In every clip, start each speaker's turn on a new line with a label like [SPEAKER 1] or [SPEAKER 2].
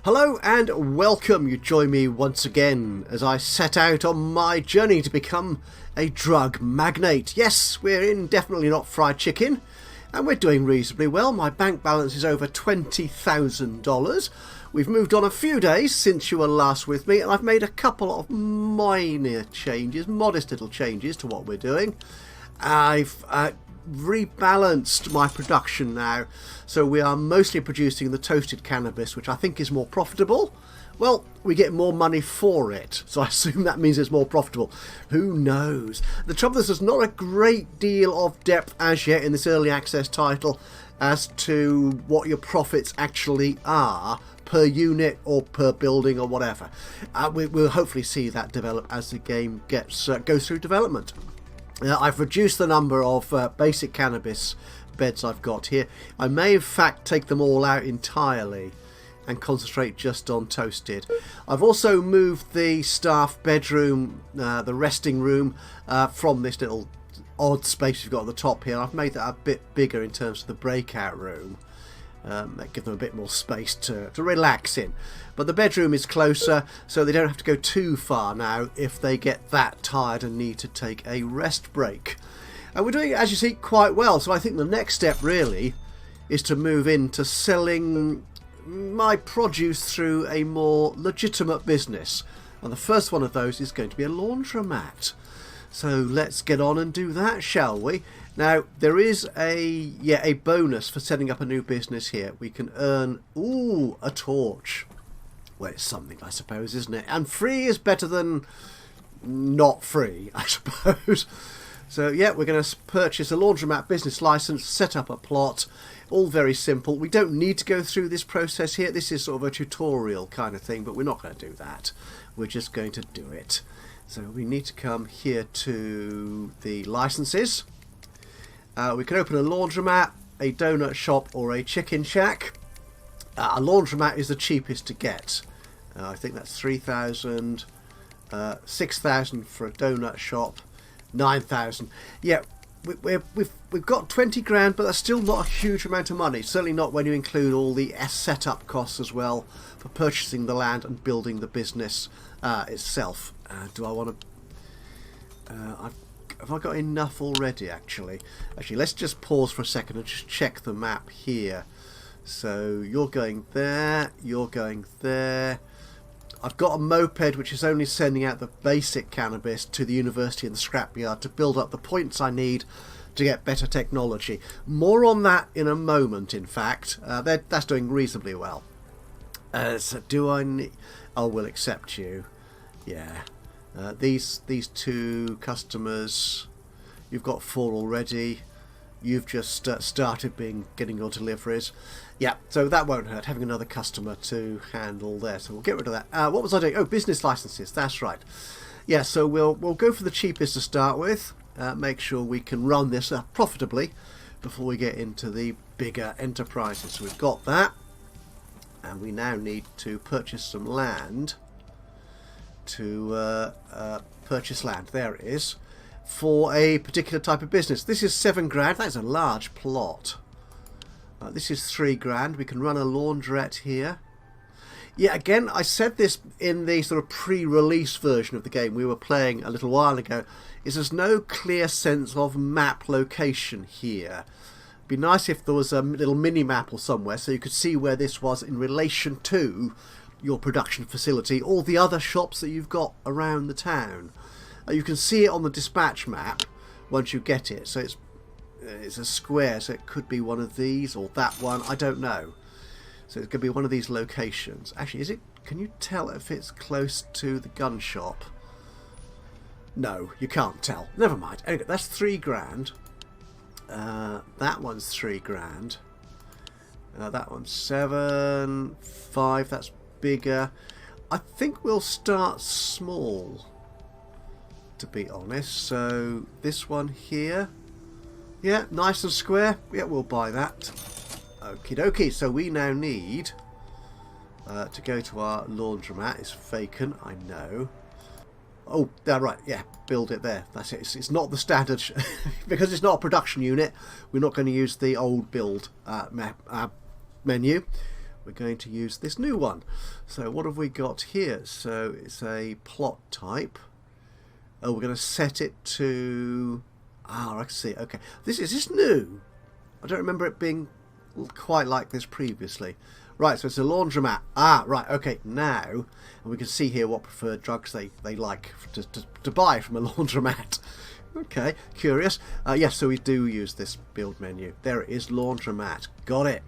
[SPEAKER 1] Hello and welcome. You join me once again as I set out on my journey to become a drug magnate. Yes, we're in definitely not fried chicken, and we're doing reasonably well. My bank balance is over $20,000. We've moved on a few days since you were last with me, and I've made a couple of minor changes, modest little changes to what we're doing. I've rebalanced my production now, so we are mostly producing the toasted cannabis, which I think is more profitable. Well, we get more money for it, so I assume that means it's more profitable. Who knows? The trouble is there's not a great deal of depth as yet in this early access title as to what your profits actually are per unit or per building or whatever. We'll hopefully see that develop as the game goes through development. I've reduced the number of basic cannabis beds I've got here. I may in fact take them all out entirely and concentrate just on toasted. I've also moved the staff bedroom, the resting room, from this little odd space you've got at the top here. I've made that a bit bigger in terms of the breakout room. That give them a bit more space to relax in. But the bedroom is closer, so they don't have to go too far now if they get that tired and need to take a rest break. And we're doing it, as you see, quite well. So I think the next step really is to move into selling my produce through a more legitimate business. And the first one of those is going to be a laundromat. So let's get on and do that, shall we? Now, there is a bonus for setting up a new business here. We can earn, a torch. Well, it's something, I suppose, isn't it? And free is better than not free, I suppose. So, yeah, we're going to purchase a laundromat business license, set up a plot. All very simple. We don't need to go through this process here. This is sort of a tutorial kind of thing, but we're not going to do that. We're just going to do it. So we need to come here to the licenses. We can open a laundromat, a donut shop, or a chicken shack. A laundromat is the cheapest to get. I think that's 3,000, 6,000 for a donut shop, 9,000. Yeah, we've got 20 grand, but that's still not a huge amount of money. Certainly not when you include all the setup costs as well for purchasing the land and building the business itself. Do I want to? Have I got enough already? Actually, let's just pause for a second and just check the map here. So you're going there. You're going there. I've got a moped which is only sending out the basic cannabis to the university and the scrapyard to build up the points I need to get better technology. More on that in a moment. In fact, that's doing reasonably well. So do I need? Oh, we'll accept you. Yeah. These two customers, you've got 4 already. You've just started getting your deliveries. Yeah, so that won't hurt, having another customer to handle there. So we'll get rid of that. What was I doing? Oh, business licenses. That's right. Yeah, so we'll go for the cheapest to start with. Make sure we can run this profitably before we get into the bigger enterprises. So we've got that, and we now need to purchase some land. To purchase land, there it is, for a particular type of business. This is 7 grand. That's a large plot. This is 3 grand. We can run a laundrette here. Yeah, again, I said this in the sort of pre-release version of the game we were playing a little while ago, is there's no clear sense of map location here. It'd be nice if there was a little mini-map or somewhere so you could see where this was in relation to your production facility, all the other shops that you've got around the town. You can see it on the dispatch map once you get it. So it's a square, so it could be one of these or that one. I don't know. So it's going to be one of these locations. Actually, is it? Can you tell if it's close to the gun shop? No, you can't tell. Never mind. Anyway, that's 3 grand. That one's 3 grand. That one's 7, 5. That's bigger. I think we'll start small, to be honest. So this one here, yeah, nice and square. Yeah, we'll buy that. Okie dokie. So we now need to go to our laundromat. It's vacant, I know. Oh, right, yeah, build it there. That's it. It's not the standard because it's not a production unit. We're not going to use the old build menu. we're going to use this new one. So what have we got here? So it's a plot type. Oh, we're going to set it to... Ah, I see. Okay. Is this new? I don't remember it being quite like this previously. Right, so it's a laundromat. Ah, right, okay, now, and we can see here what preferred drugs they like to buy from a laundromat. Okay, curious. Yes, so we do use this build menu. There it is, laundromat. Got it.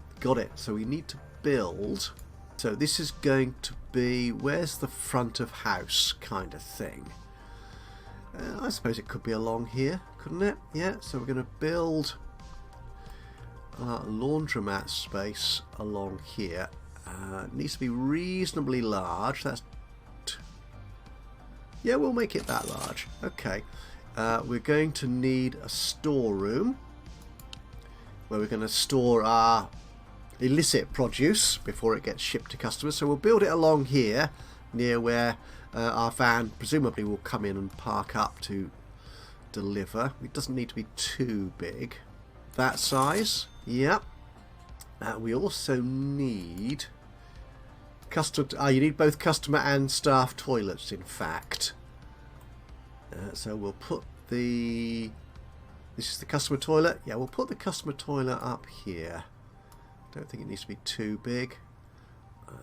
[SPEAKER 1] So we need to build. So this is going to be, where's the front of house kind of thing? I suppose it could be along here, couldn't it? Yeah, so we're going to build laundromat space along here. It needs to be reasonably large. Yeah, we'll make it that large. Okay. We're going to need a storeroom where we're going to store our illicit produce before it gets shipped to customers. So we'll build it along here near where our van presumably will come in and park up to deliver. It doesn't need to be too big. That size. Yep. We also need you need both customer and staff toilets, in fact. So we'll put this is the customer toilet. Yeah, we'll put the customer toilet up here. Don't think it needs to be too big.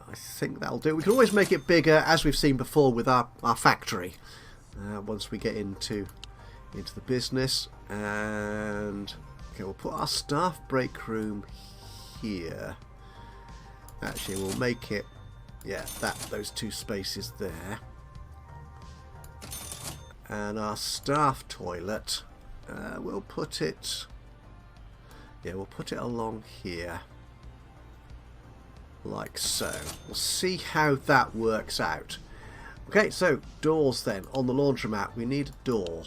[SPEAKER 1] I think that'll do. We can always make it bigger, as we've seen before with our factory. Once we get into the business. And okay, we'll put our staff break room here. Actually, we'll make it, yeah, those two spaces there. And our staff toilet, we'll put it along here, like so. We'll see how that works out. Okay, so doors then. On the laundromat, we need a door.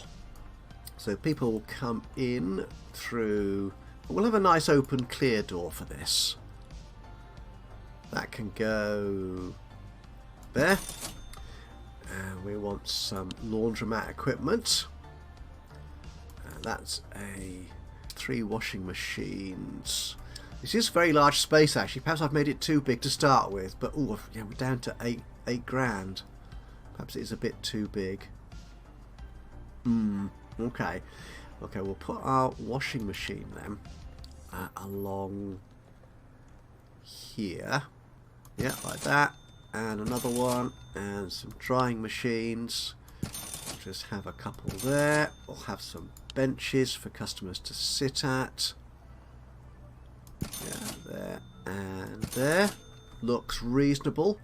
[SPEAKER 1] So people will come in through... We'll have a nice open clear door for this. That can go there. And we want some laundromat equipment. That's 3 washing machines. This is a very large space actually. Perhaps I've made it too big to start with, but oh yeah, we're down to eight grand. Perhaps it is a bit too big. Okay. Okay, we'll put our washing machine then along here. Yeah, like that. And another one. And some drying machines. We'll just have a couple there. We'll have some benches for customers to sit at. Yeah, there and there. Looks reasonable.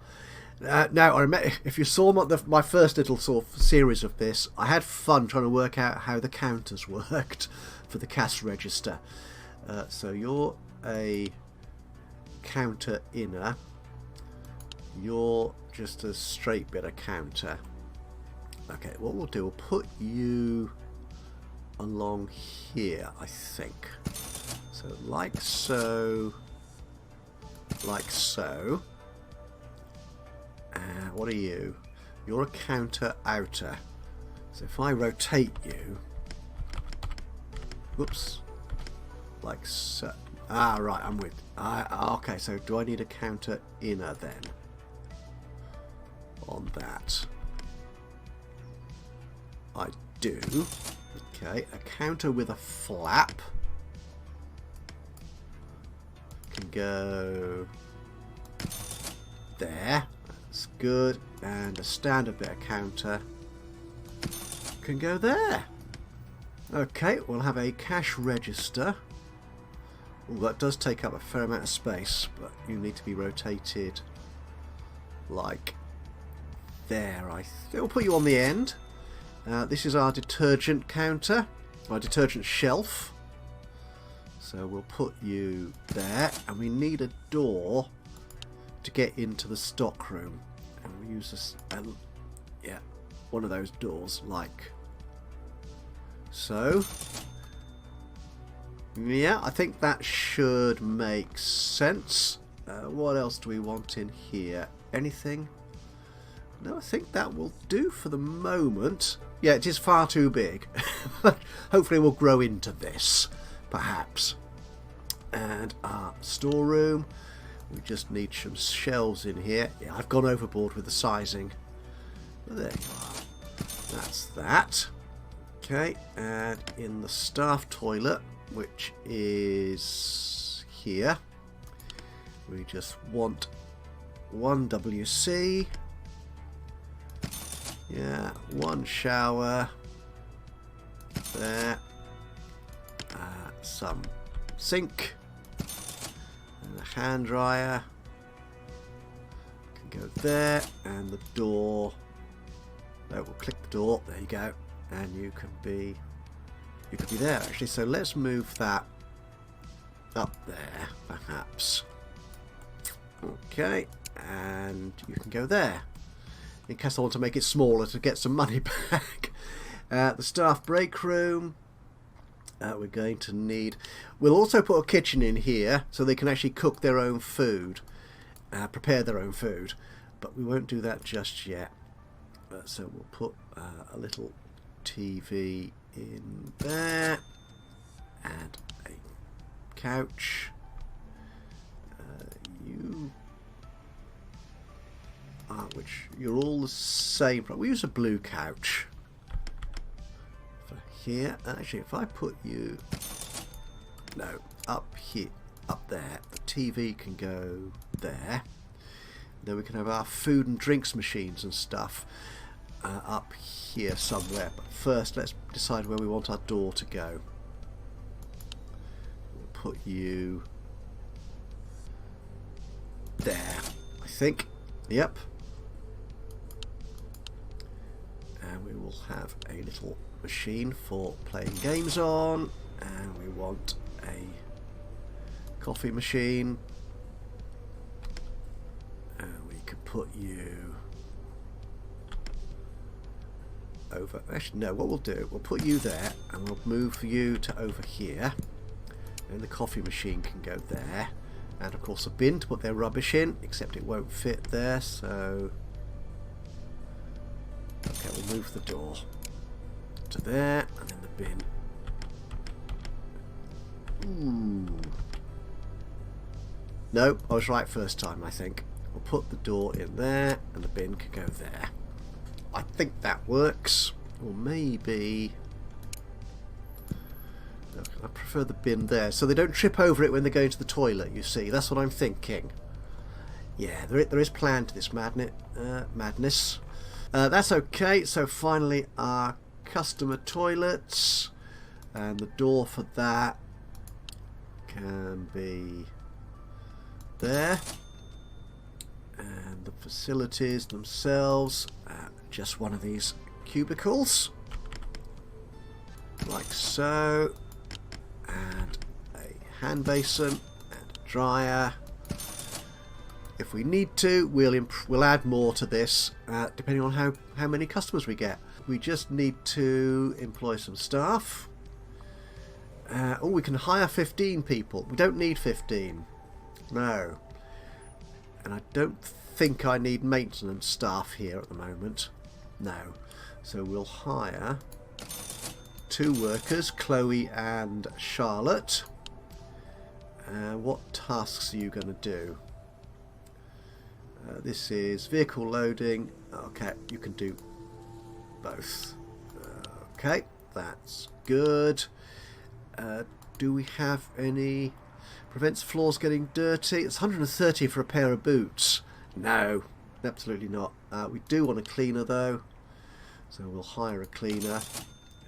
[SPEAKER 1] Now, I remember, if you saw my first little sort of series of this, I had fun trying to work out how the counters worked for the cash register. So you're a counter inner. You're just a straight bit of counter. Okay, what we'll do, we'll put you along here, I think. So like so. Like so. What are you? You're a counter outer. So if I rotate you, whoops, like so. Ah, right, I'm with. Okay, so do I need a counter inner then? On that, I do. Okay, a counter with a flap can go there. That's good. And a standard bit of counter can go there. Okay, we'll have a cash register. Oh, that does take up a fair amount of space, but you need to be rotated like there. We'll put you on the end. This is our detergent counter, our detergent shelf. So we'll put you there, and we need a door to get into the stock room, and we use this, yeah, one of those doors like so. Yeah, I think that should make sense. What else do we want in here? Anything? No, I think that will do for the moment. Yeah, it is far too big. Hopefully we'll grow into this, perhaps. And our storeroom. We just need some shelves in here. Yeah, I've gone overboard with the sizing. But there you are. That's that. Okay, and in the staff toilet, which is here, we just want one WC. Yeah, one shower. There. Some sink. And a hand dryer. Can go there. And the door. No, we'll click the door. There you go. And you could be there actually. So let's move that up there, perhaps. Okay, and you can go there. In case I want to make it smaller to get some money back. The staff break room. We're going to need... We'll also put a kitchen in here so they can actually cook their own food. Prepare their own food. But we won't do that just yet. So we'll put a little TV in there. And a couch. Which you're all the same. We use a blue couch for here. Actually, if I put you up here, up there, the TV can go there. Then we can have our food and drinks machines and stuff up here somewhere. But first, let's decide where we want our door to go. We'll put you there, I think. Yep. And we will have a little machine for playing games on, and we want a coffee machine, and we can put you over. Actually, no, what we'll do, we'll put you there, and we'll move you to over here, and the coffee machine can go there, and of course a bin to put their rubbish in, except it won't fit there, so okay, we'll move the door to there, and then the bin. Ooh. No, I was right first time, I think. We'll put the door in there, and the bin can go there. I think that works. Or maybe... No, I prefer the bin there, so they don't trip over it when they go into the toilet, you see. That's what I'm thinking. Yeah, there is plan to this madness. That's okay. So finally our customer toilets, and the door for that can be there, and the facilities themselves, just one of these cubicles like so, and a hand basin and a dryer. If we need to, we'll add more to this, depending on how many customers we get. We just need to employ some staff. Oh, we can hire 15 people. We don't need 15. No. And I don't think I need maintenance staff here at the moment. No. So we'll hire 2 workers, Chloe and Charlotte. What tasks are you going to do? This is vehicle loading. Okay, you can do both. Okay, that's good. Do we have any... Prevents floors getting dirty. It's 130 for a pair of boots. No, absolutely not. We do want a cleaner though. So we'll hire a cleaner.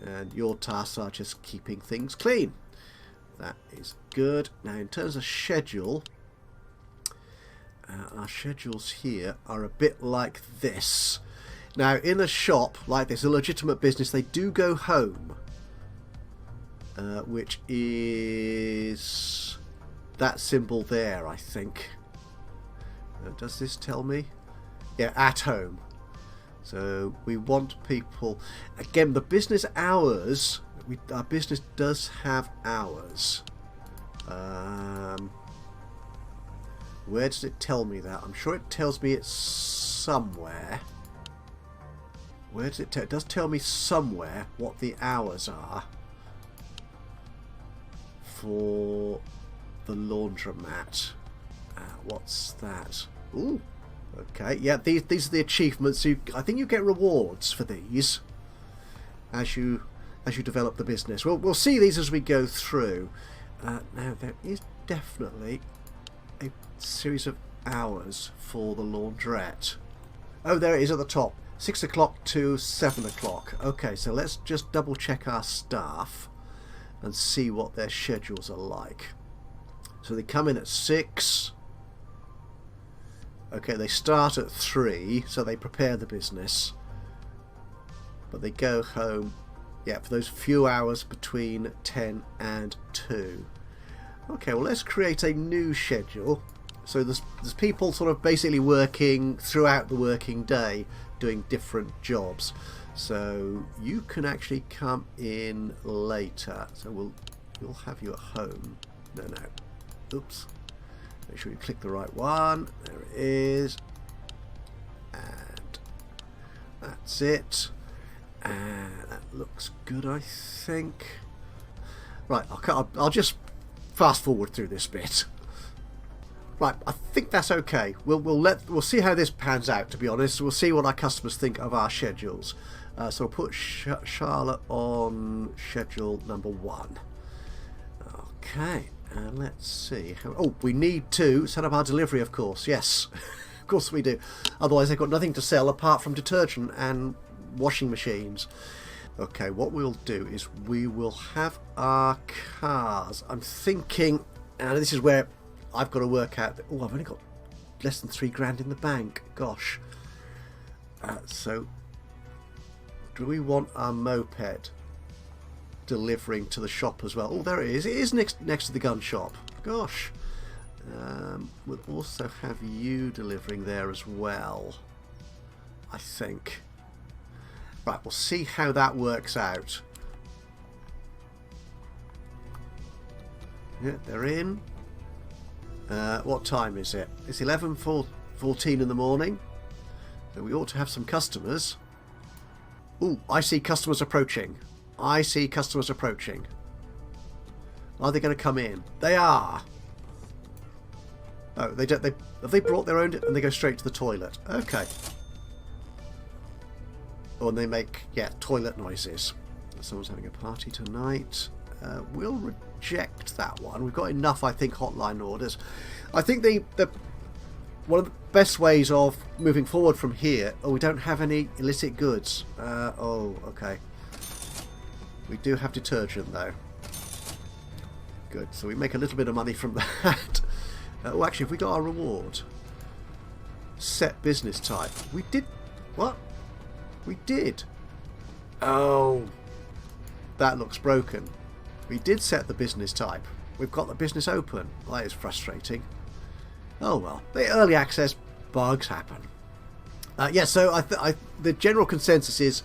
[SPEAKER 1] And your tasks are just keeping things clean. That is good. Now in terms of schedule... our schedules here are a bit like this. Now in a shop like this, a legitimate business, they do go home, which is that symbol there, I think. Does this tell me? Yeah, at home. So we want people, again, the business hours, our business does have hours. Where does it tell me that? I'm sure it tells me it's somewhere. Where does it tell? It does tell me somewhere what the hours are for the laundromat. What's that? Ooh, okay. Yeah, these are the achievements. I think you get rewards for these as you develop the business. We'll see these as we go through. Now there is definitely a series of hours for the laundrette. Oh, there it is at the top. 6 o'clock to 7 o'clock. Okay, so let's just double check our staff and see what their schedules are like. So they come in at 6. Okay, they start at 3, so they prepare the business. But they go home, yeah, for those few hours between 10 and 2. Okay, well, let's create a new schedule. So there's people sort of basically working throughout the working day, doing different jobs. So you can actually come in later. So we'll have you at home. No. Oops. Make sure you click the right one. There it is. And that's it. And that looks good, I think. Right, I'll just fast forward through this bit. Right, I think that's okay. We'll see how this pans out. To be honest, we'll see what our customers think of our schedules. So we'll put Charlotte on schedule number 1. Okay, and let's see. Oh, we need to set up our delivery, of course. Yes, of course we do. Otherwise, they've got nothing to sell apart from detergent and washing machines. Okay, what we'll do is we will have our cars. I'm thinking, and this is where I've got to work out. Oh, I've only got less than £3,000 in the bank. Gosh. So, do we want our moped delivering to the shop as well? Oh, there it is. It is next to the gun shop. Gosh. We'll also have you delivering there as well, I think. Right, we'll see how that works out. Yeah, they're in. What time is it? It's 11:14 in the morning. So we ought to have some customers. Ooh, I see customers approaching. I see customers approaching. Are they going to come in? They are. Oh, have they brought their own and they go straight to the toilet? Okay. Oh, and they make, yeah, toilet noises. Someone's having a party tonight. We'll reject that one. We've got enough, I think, hotline orders. I think one of the best ways of moving forward from here... Oh, we don't have any illicit goods. Oh, okay. We do have detergent, though. Good. So we make a little bit of money from that. Oh, actually, have we got our reward? Set business type. We did... What? We did. Oh. That looks broken. We did set the business type. We've got the business open. Well, that is frustrating. Oh well. The early access bugs happen. Yeah, so the general consensus is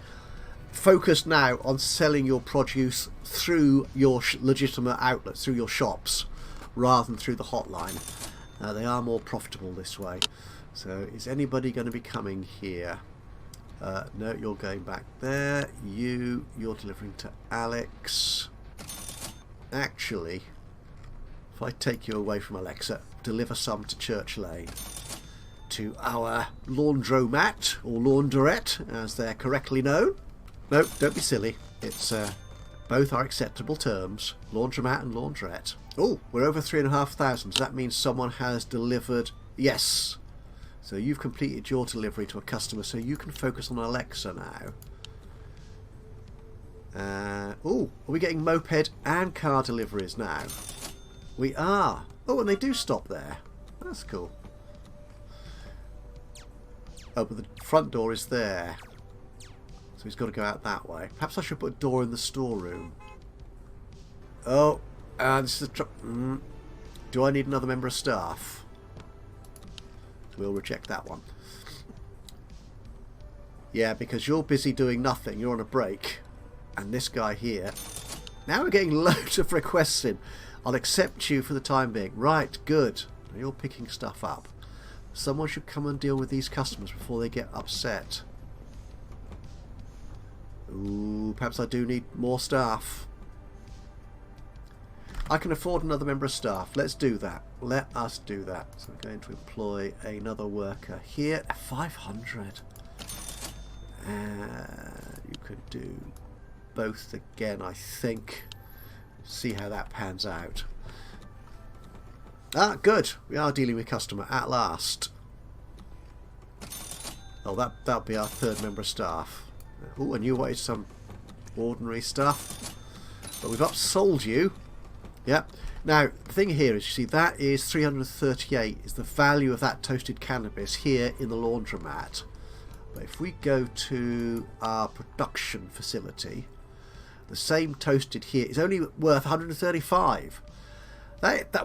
[SPEAKER 1] focus now on selling your produce through your legitimate outlets, through your shops, rather than through the hotline. They are more profitable this way. So is anybody going to be coming here? No, you're going back there. You're delivering to Alex. Actually, if I take you away from Alexa, deliver some to Church Lane. To our laundromat, or laundrette, as they're correctly known. No, don't be silly. It's both are acceptable terms. Laundromat and laundrette. Oh, we're over 3,500. So that means someone has delivered. Yes. So you've completed your delivery to a customer, so you can focus on Alexa now. Oh, are we getting moped and car deliveries now? We are. Oh, and they do stop there. That's cool. Oh, but the front door is there. So he's got to go out that way. Perhaps I should put a door in the storeroom. Oh, this is a... Do I need another member of staff? We'll reject that one. Yeah, because you're busy doing nothing. You're on a break. And this guy here... Now we're getting loads of requests in. I'll accept you for the time being. Right, good. You're picking stuff up. Someone should come and deal with these customers before they get upset. Ooh, perhaps I do need more staff. I can afford another member of staff. Let's do that. Let us do that. So we're going to employ another worker here. 500. You could do both again, I think. See how that pans out. Ah, good. We are dealing with customer at last. Oh, that'll be our third member of staff. Oh, and you wanted some ordinary stuff. But we've upsold you. Yep. Now, the thing here is, you see, that is 338 is the value of that toasted cannabis here in the laundromat. But if we go to our production facility, the same toasted here is only worth 135.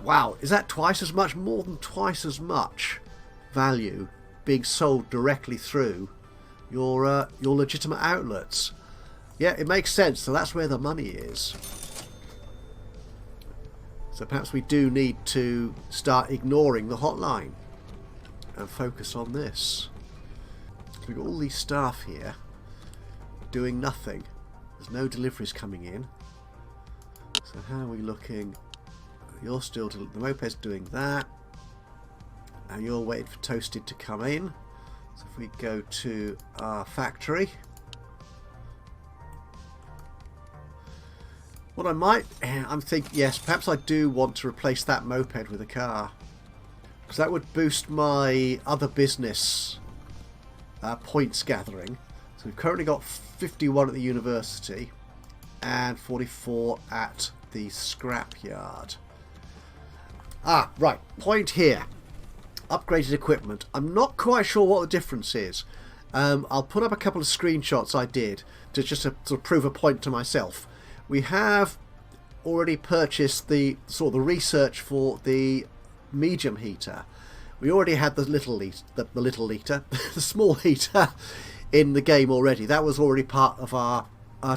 [SPEAKER 1] Wow, is that twice as much? More than twice as much value being sold directly through your legitimate outlets. Yeah, it makes sense. So that's where the money is. So perhaps we do need to start ignoring the hotline and focus on this. We've got all these staff here doing nothing. There's no deliveries coming in. So how are we looking? You're still the moped's doing that, and you're waiting for toasted to come in. So if we go to our factory, what I'm thinking, yes, perhaps I do want to replace that moped with a car, because that would boost my other business points gathering. So we've currently got 51 at the university and 44 at the scrapyard. Ah, right, point here. Upgraded equipment. I'm not quite sure what the difference is. I'll put up a couple of screenshots I did to just sort of prove a point to myself. We have already purchased the research for the medium heater. We already had the little heater, the small heater in the game already. That was already part of our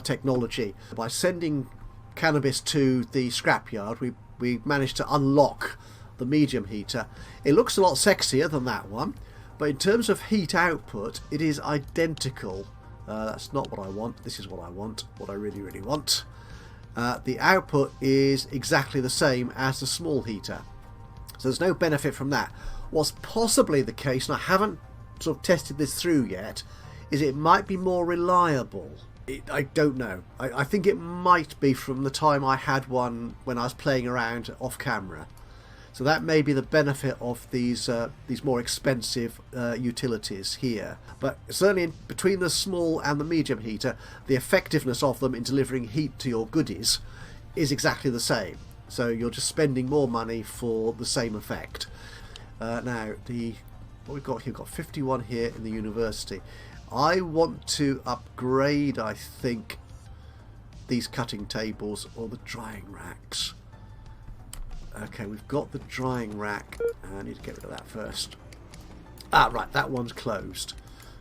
[SPEAKER 1] technology. By sending cannabis to the scrapyard, we managed to unlock the medium heater. It looks a lot sexier than that one, but in terms of heat output, it is identical. That's not what I want. This is what I want, what I really, really want. The output is exactly the same as the small heater. So there's no benefit from that. What's possibly the case, and I haven't sort of tested this through yet, is it might be more reliable. I don't know. I think it might be from the time I had one when I was playing around off camera. So that may be the benefit of these more expensive utilities here. But certainly between the small and the medium heater, the effectiveness of them in delivering heat to your goodies is exactly the same. So you're just spending more money for the same effect. Now, what we've got here, we've got 51 here in the university. I want to upgrade, I think, these cutting tables or the drying racks. Okay, we've got the drying rack. I need to get rid of that first. Ah, right, that one's closed.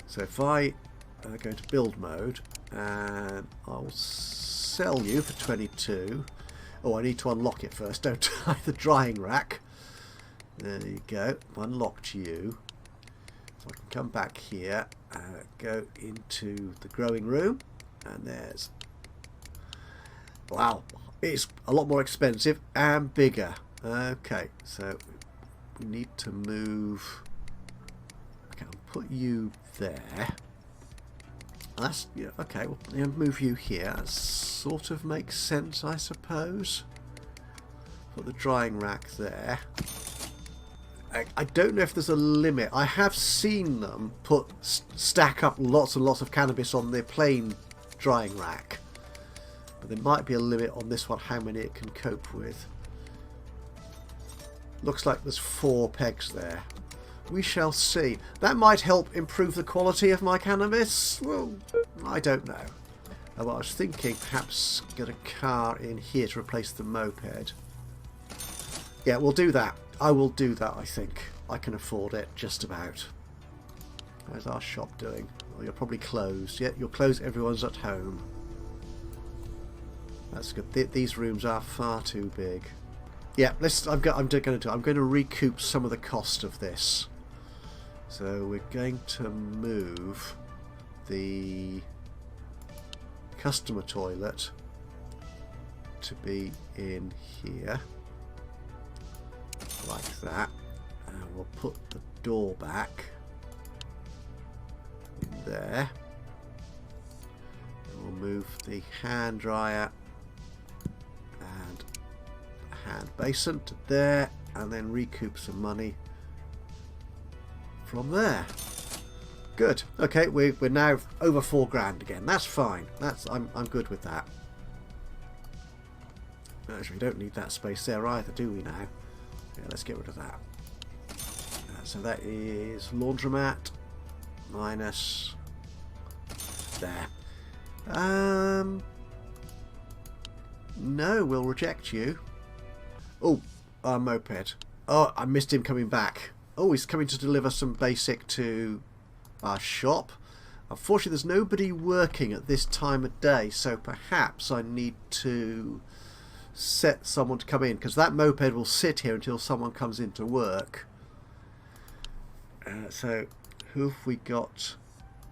[SPEAKER 1] So if I go to build mode, and I'll sell you for 22. Oh, I need to unlock it first, don't I? The drying rack. There you go. Unlocked you. So I can come back here, go into the growing room, and there's... Wow, it's a lot more expensive and bigger. Okay, so we need to move... Okay, I'll put you there. That's... Yeah, okay, we'll move you here. That sort of makes sense, I suppose. Put the drying rack there. I don't know if there's a limit. I have seen them stack up lots and lots of cannabis on their plain drying rack. But there might be a limit on this one, how many it can cope with. Looks like there's 4 pegs there. We shall see. That might help improve the quality of my cannabis. Well, I don't know. Well, I was thinking perhaps get a car in here to replace the moped. Yeah, we'll do that. I will do that, I think. I can afford it, just about. How's our shop doing? Oh, you're probably closed. Yeah, you're closed. Everyone's at home. That's good. These rooms are far too big. Yeah, I'm going to recoup some of the cost of this. So we're going to move the customer toilet to be in here. Like that. And we'll put the door back in there. And we'll move the hand dryer and hand basin to there, and then recoup some money from there. Good. Okay, we're now over £4 again. That's fine. I'm good with that. Actually, we don't need that space there either, do we now? Yeah, let's get rid of that. So that is laundromat minus there. No, we'll reject you. Oh, our moped. Oh, I missed him coming back. Oh, he's coming to deliver some basic to our shop. Unfortunately, there's nobody working at this time of day, so perhaps I need to set someone to come in, because that moped will sit here until someone comes in to work. So who have we got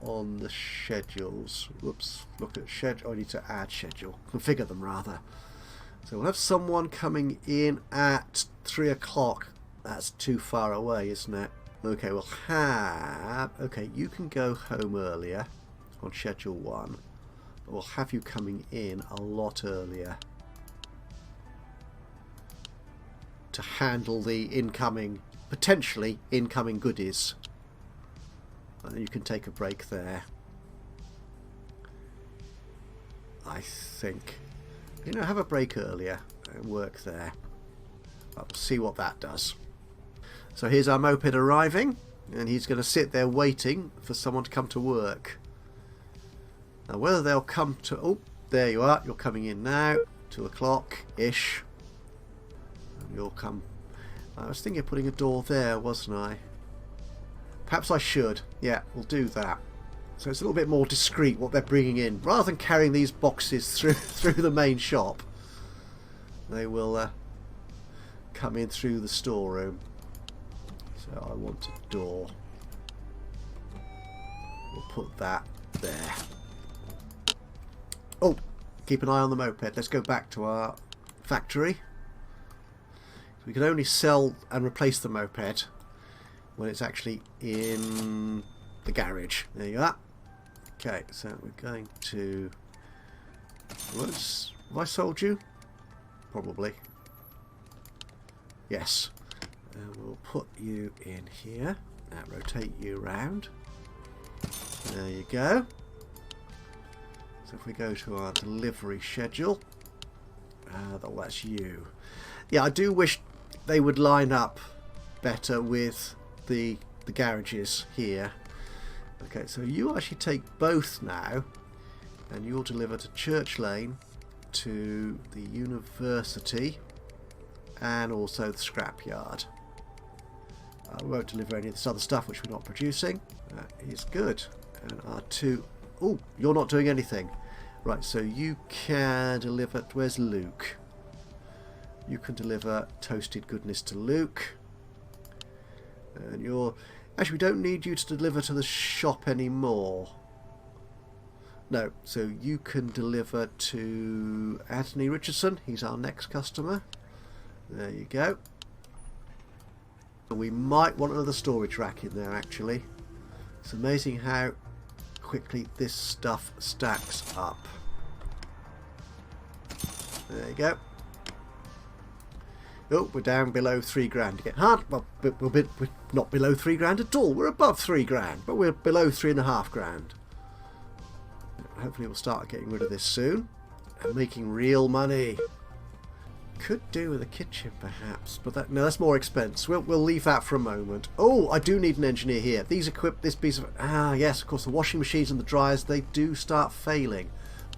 [SPEAKER 1] on the schedules? Whoops, look at schedule. I need to add schedule, configure them rather. So we'll have someone coming in at 3 o'clock. That's too far away, isn't it? Okay, we'll have... Okay, you can go home earlier on schedule 1. But we'll have you coming in a lot earlier to handle the incoming, potentially incoming goodies. And you can take a break there. I think. You know, have a break earlier and work there. We'll see what that does. So here's our moped arriving, and he's going to sit there waiting for someone to come to work. Now whether they'll come to... Oh, there you are. You're coming in now. 2 o'clock-ish. And you'll come... I was thinking of putting a door there, wasn't I? Perhaps I should. Yeah, we'll do that. So it's a little bit more discreet what they're bringing in. Rather than carrying these boxes through the main shop, they will come in through the storeroom. So I want a door. We'll put that there. Oh, keep an eye on the moped. Let's go back to our factory. We can only sell and replace the moped when it's actually in the garage. There you are. Okay, so we're going to... Have I sold you? Probably. Yes. And we'll put you in here. Now rotate you around. There you go. So if we go to our delivery schedule, that's you. Yeah, I do wish they would line up better with the garages here. Okay, so you actually take both now, and you'll deliver to Church Lane, to the university, and also the scrapyard. We won't deliver any of this other stuff which we're not producing. That is good. And our two... Oh, you're not doing anything. Right, so you can deliver... Where's Luke? You can deliver toasted goodness to Luke. And you're... Actually, we don't need you to deliver to the shop anymore. No, so you can deliver to Anthony Richardson. He's our next customer. There you go. We might want another storage rack in there, actually. It's amazing how quickly this stuff stacks up. There you go. Oh, we're down below £3 again. Well, we're not below £3 at all. We're above £3, but we're below £3.5. Hopefully we'll start getting rid of this soon and making real money. Could do with a kitchen perhaps, but no, that's more expense. We'll leave that for a moment. Oh, I do need an engineer here. These equip this piece of... Ah, yes, of course, the washing machines and the dryers, they do start failing.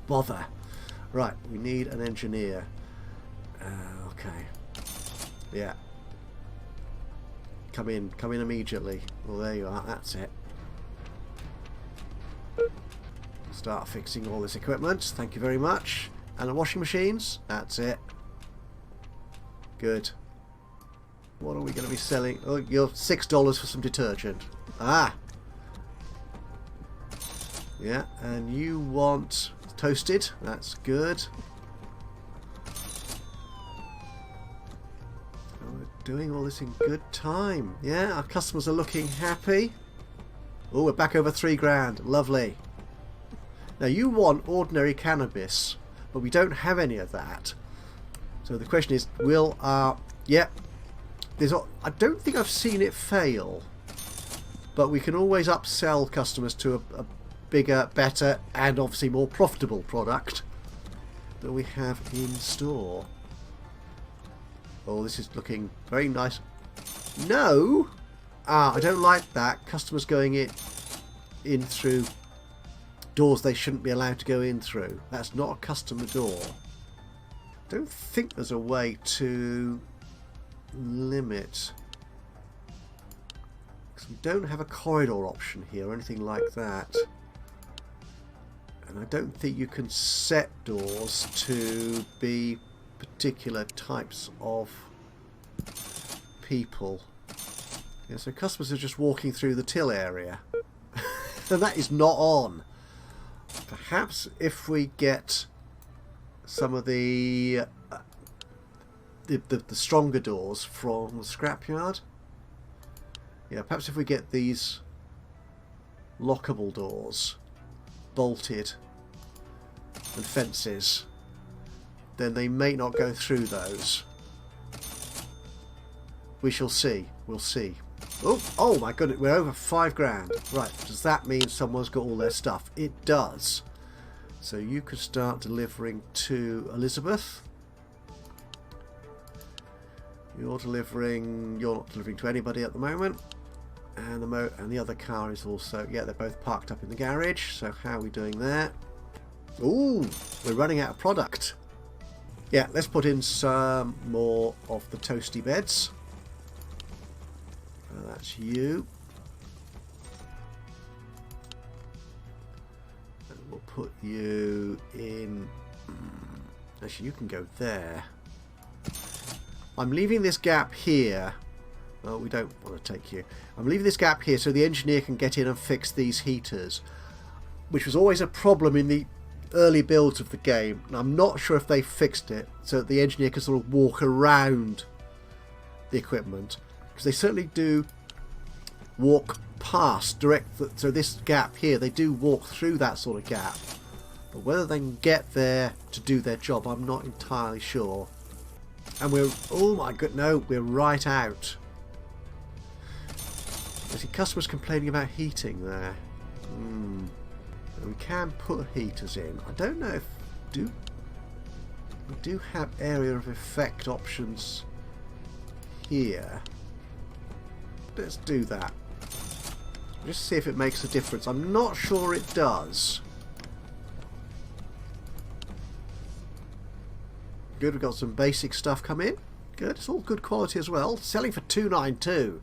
[SPEAKER 1] Bother. Right, we need an engineer. Okay. Yeah. Come in immediately. Well, there you are. That's it. Start fixing all this equipment. Thank you very much. And the washing machines. That's it. Good. What are we going to be selling? Oh, you're $6 for some detergent. Ah. Yeah, and you want toasted. That's good. doing all this in good time. Yeah, our customers are looking happy. Oh, we're back over 3 grand. Lovely. Now you want ordinary cannabis, but we don't have any of that. So the question is, will our... Yeah, I don't think I've seen it fail, but we can always upsell customers to a bigger, better, and obviously more profitable product that we have in store. Oh, this is looking very nice. No! I don't like that. Customers going in through doors they shouldn't be allowed to go in through. That's not a customer door. Don't think there's a way to limit, because we don't have a corridor option here or anything like that, and I don't think you can set doors to be particular types of people. Yeah, so customers are just walking through the till area and that is not on. Perhaps if we get some of the stronger doors from the scrapyard. Yeah, perhaps if we get these lockable doors bolted and fences, then they may not go through those. We shall see. We'll see. Oh my goodness, we're over 5 grand. Right, does that mean someone's got all their stuff? It does. So you could start delivering to Elizabeth. You're not delivering to anybody at the moment. And the other car is also, yeah, they're both parked up in the garage. So how are we doing there? Ooh, we're running out of product. Yeah, let's put in some more of the toasty beds. That's you. And we'll put you in... Actually, you can go there. I'm leaving this gap here. Oh, we don't want to take you. I'm leaving this gap here so the engineer can get in and fix these heaters, which was always a problem in the early builds of the game. And I'm not sure if they fixed it so that the engineer can sort of walk around the equipment, because they certainly do walk past so this gap here, they do walk through that sort of gap, but whether they can get there to do their job, I'm not entirely sure. And we're, oh my god, no, we're right out. I see customers complaining about heating there. We can put heaters in. I don't know if we do have area of effect options here. Let's do that. Just see if it makes a difference. I'm not sure it does. Good, we've got some basic stuff come in. Good, it's all good quality as well. Selling for $292.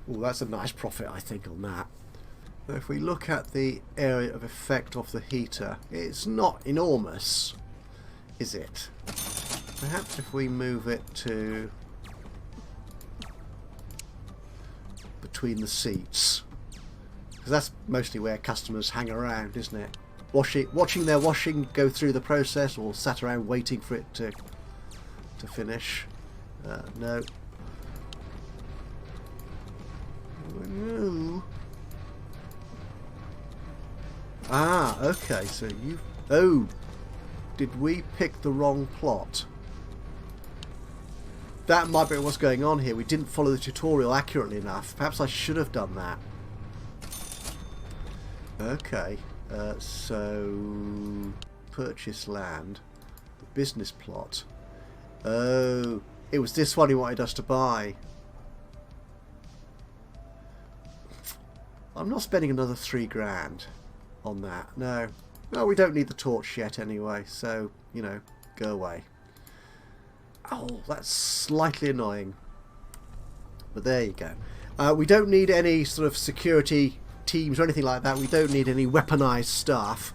[SPEAKER 1] Oh, that's a nice profit, I think, on that. Now, if we look at the area of effect of the heater, it's not enormous, is it? Perhaps if we move it to between the seats, because that's mostly where customers hang around, isn't it? Watching their washing go through the process, or sat around waiting for it to finish. No. No. Ah, okay. So you. Oh, did we pick the wrong plot? That might be what's going on here. We didn't follow the tutorial accurately enough. Perhaps I should have done that. Okay. So purchase land, the business plot. Oh, it was this one he wanted us to buy. I'm not spending another 3 grand on that. No. Well, we don't need the torch yet anyway, so, you know, go away. Oh, that's slightly annoying. But there you go. We don't need any sort of security teams or anything like that. We don't need any weaponized staff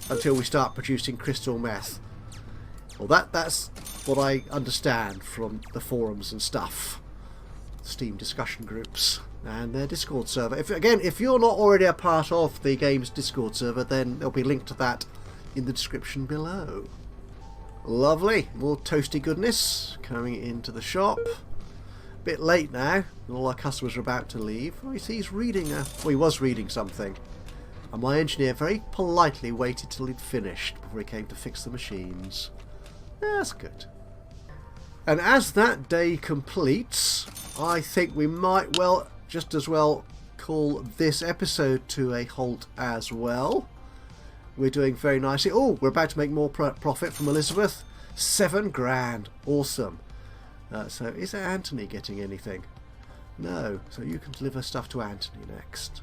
[SPEAKER 1] until we start producing crystal meth. Well, that's what I understand from the forums and stuff, Steam discussion groups and their Discord server. If you're not already a part of the game's Discord server, then there'll be a link to that in the description below. Lovely, more toasty goodness coming into the shop. Bit late now, and all our customers are about to leave. Oh, you see, he's reading. Well, he was reading something, and my engineer very politely waited till he'd finished before he came to fix the machines. Yeah, that's good. And as that day completes, I think we might just as well call this episode to a halt as well. We're doing very nicely. Oh, we're about to make more profit from Elizabeth. 7 grand. Awesome. So is Anthony getting anything? No. So you can deliver stuff to Anthony next.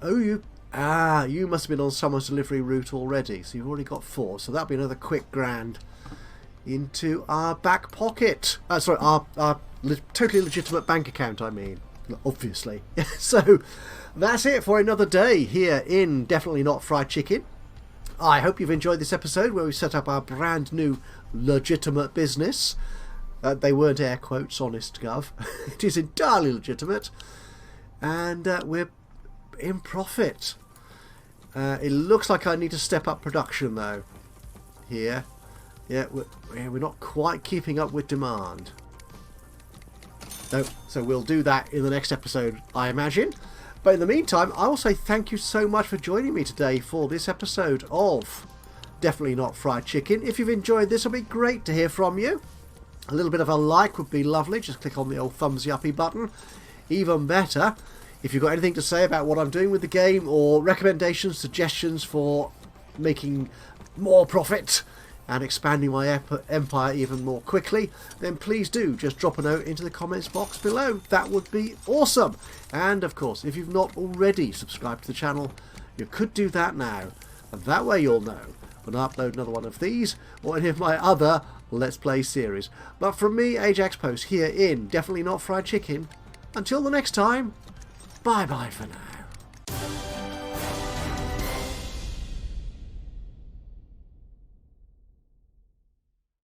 [SPEAKER 1] Oh, you must have been on someone's delivery route already. So you've already got 4. So that'll be another quick grand into our back pocket. Sorry, our totally legitimate bank account, I mean. Obviously. So that's it for another day here in Definitely Not Fried Chicken. I hope you've enjoyed this episode where we set up our brand new legitimate business. They weren't air quotes, honest gov. It is entirely legitimate. And we're in profit. It looks like I need to step up production though. Here. Yeah, we're not quite keeping up with demand. No, so we'll do that in the next episode, I imagine. But in the meantime, I will say thank you so much for joining me today for this episode of Definitely Not Fried Chicken. If you've enjoyed this, it'll be great to hear from you. A little bit of a like would be lovely. Just click on the old thumbsy uppy button. Even better, if you've got anything to say about what I'm doing with the game, or recommendations, suggestions for making more profit and expanding my empire even more quickly, then please do just drop a note into the comments box below. That would be awesome. And of course, if you've not already subscribed to the channel, you could do that now. And that way you'll know when I upload another one of these or any of my other Let's Play series. But from me, Ajaxpost, here in Definitely Not Fried Chicken, until the next time, bye bye for now.